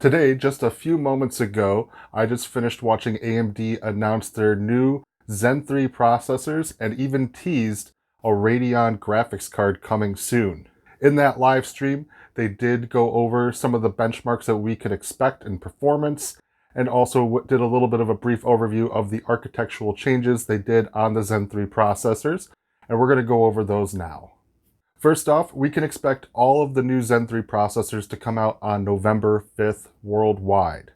Today, just a few moments ago, I just finished watching AMD announce their new Zen 3 processors and even teased a Radeon graphics card coming soon. In that live stream, they did go over some of the benchmarks that we could expect in performance, and also did a little bit of a brief overview of the architectural changes they did on the Zen 3 processors, and we're going to go over those now. First off, we can expect all of the new Zen 3 processors to come out on November 5th worldwide.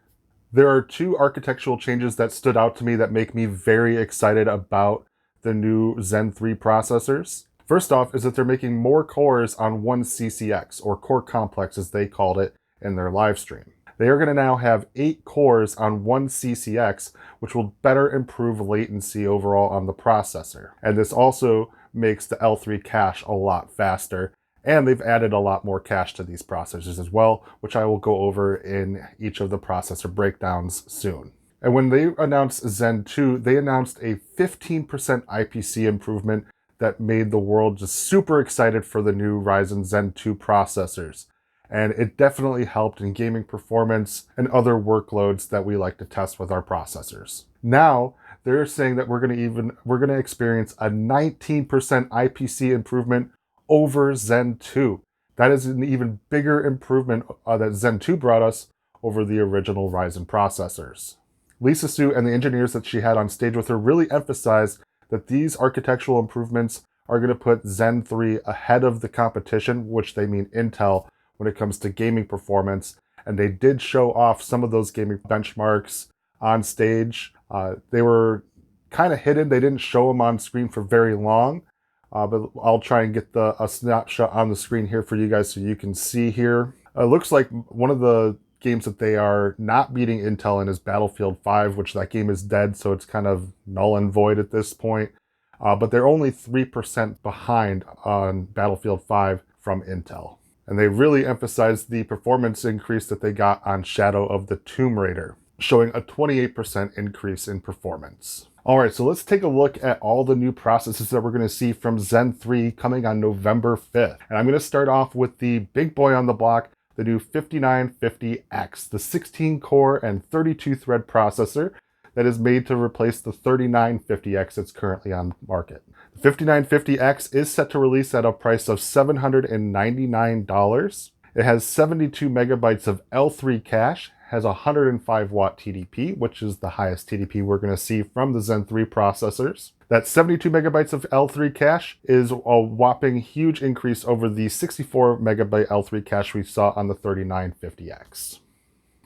There are two architectural changes that stood out to me that make me very excited about the new Zen 3 processors. First off is that they're making more cores on one CCX, or core complex as they called it in their live stream. They are going to now have 8 cores on one CCX, which will better improve latency overall on the processor. And this also makes the L3 cache a lot faster, and they've added a lot more cache to these processors as well, which I will go over in each of the processor breakdowns soon. And when they announced Zen 2, they announced a 15% IPC improvement that made the world just super excited for the new Ryzen Zen 2 processors. And it definitely helped in gaming performance and other workloads that we like to test with our processors. Now, they're saying that we're going to experience a 19% IPC improvement over Zen 2. That is an even bigger improvement that Zen 2 brought us over the original Ryzen processors. Lisa Su and the engineers that she had on stage with her really emphasized that these architectural improvements are going to put Zen 3 ahead of the competition, which they mean Intel, when it comes to gaming performance. And they did show off some of those gaming benchmarks on stage. They were kind of hidden. They didn't show them on screen for very long, but I'll try and get a snapshot on the screen here for you guys so you can see here. It looks like one of the games that they are not beating Intel in is Battlefield 5, which that game is dead, so it's kind of null and void at this point. But they're only 3% behind on Battlefield 5 from Intel. And they really emphasized the performance increase that they got on Shadow of the Tomb Raider, showing a 28% increase in performance. All right, so let's take a look at all the new processors that we're going to see from Zen 3 coming on November 5th. And I'm going to start off with the big boy on the block, the new 5950X, the 16-core and 32-thread processor that is made to replace the 3950X that's currently on the market. The 5950X is set to release at a price of $799. It has 72 megabytes of L3 cache, has a 105 watt TDP, which is the highest TDP we're going to see from the Zen 3 processors. That 72 megabytes of L3 cache is a whopping huge increase over the 64 megabyte L3 cache we saw on the 3950X.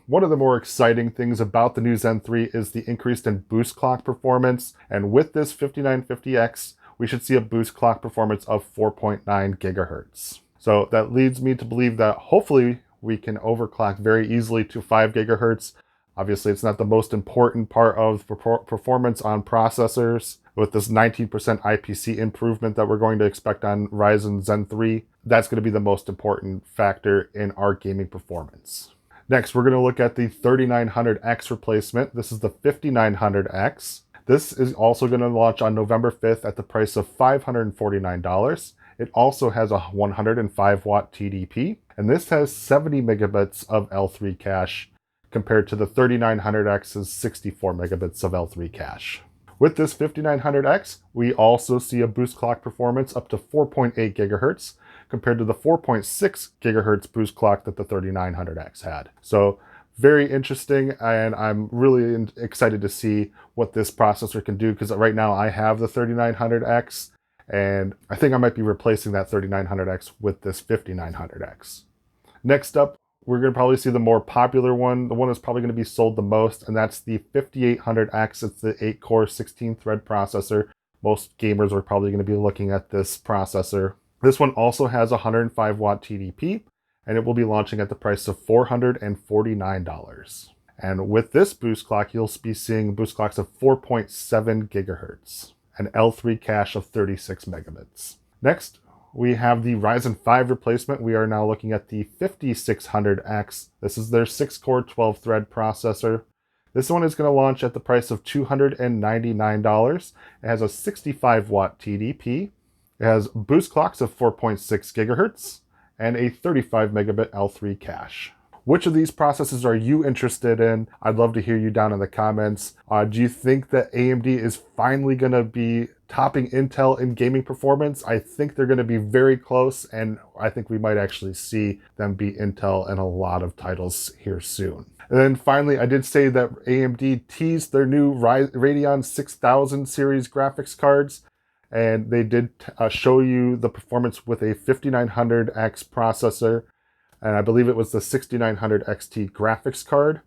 One of the more exciting things about the new Zen 3 is the increase in boost clock performance, and with this 5950X, we should see a boost clock performance of 4.9 gigahertz. So that leads me to believe that hopefully we can overclock very easily to 5 gigahertz. Obviously, it's not the most important part of performance on processors. With this 19% IPC improvement that we're going to expect on Ryzen Zen 3, that's going to be the most important factor in our gaming performance. Next, we're going to look at the 3900X replacement. This is the 5900X. This is also going to launch on November 5th at the price of $549. It also has a 105 watt TDP, and this has 70 megabits of L3 cache compared to the 3900X's 64 megabits of L3 cache. With this 5900X, we also see a boost clock performance up to 4.8 gigahertz compared to the 4.6 gigahertz boost clock that the 3900X had. So very interesting, and I'm really excited to see what this processor can do, because right now I have the 3900X, and I think I might be replacing that 3900X with this 5900X. Next up, we're going to probably see the more popular one, the one that's probably going to be sold the most, and that's the 5800X. It's the 8-core, 16-thread processor. Most gamers are probably going to be looking at this processor. This one also has a 105 watt TDP, and it will be launching at the price of $449. And with this boost clock, you'll be seeing boost clocks of 4.7 gigahertz, an L3 cache of 36 megabits. Next, we have the Ryzen 5 replacement. We are now looking at the 5600X. This is their 6-core, 12-thread processor. This one is going to launch at the price of $299. It has a 65 watt TDP. It has boost clocks of 4.6 gigahertz and a 35 megabit L3 cache. Which of these processors are you interested in? I'd love to hear you down in the comments. Do you think that AMD is finally going to be topping Intel in gaming performance? I think they're going to be very close, and I think we might actually see them beat Intel in a lot of titles here soon. And then finally, I did say that AMD teased their new Radeon 6000 series graphics cards, and they did show you the performance with a 5900X processor, and I believe it was the 6900 XT graphics card.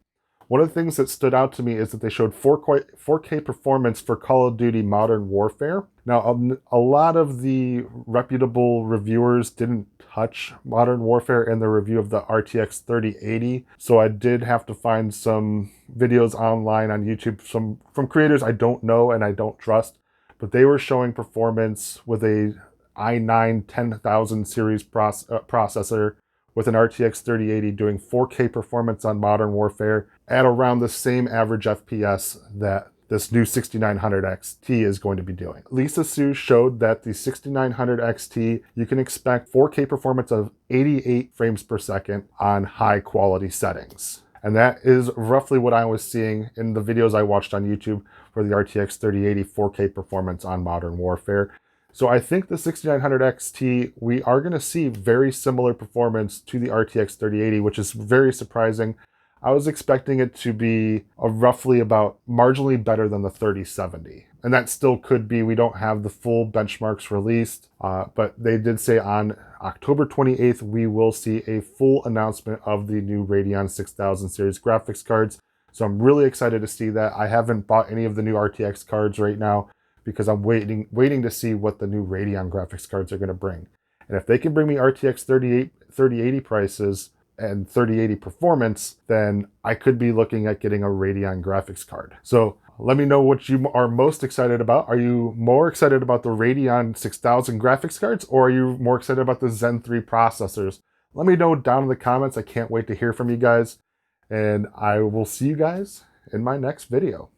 One of the things that stood out to me is that they showed 4K performance for Call of Duty Modern Warfare. Now, a lot of the reputable reviewers didn't touch Modern Warfare in the review of the RTX 3080, so I did have to find some videos online on YouTube from creators I don't know and I don't trust, but they were showing performance with a i9 10000 series processor with an RTX 3080 doing 4K performance on Modern Warfare at around the same average FPS that this new 6900 XT is going to be doing. Lisa Su showed that the 6900 XT, you can expect 4K performance of 88 frames per second on high quality settings. And that is roughly what I was seeing in the videos I watched on YouTube for the RTX 3080 4K performance on Modern Warfare. So I think the 6900 XT, we are going to see very similar performance to the RTX 3080, which is very surprising. I was expecting it to be roughly about marginally better than the 3070. And that still could be. We don't have the full benchmarks released, but they did say on October 28th, we will see a full announcement of the new Radeon 6000 series graphics cards. So I'm really excited to see that. I haven't bought any of the new RTX cards right now, because I'm waiting to see what the new Radeon graphics cards are going to bring. And if they can bring me RTX 3080 prices and 3080 performance, then I could be looking at getting a Radeon graphics card. So let me know what you are most excited about. Are you more excited about the Radeon 6000 graphics cards, or are you more excited about the Zen 3 processors? Let me know down in the comments. I can't wait to hear from you guys, and I will see you guys in my next video.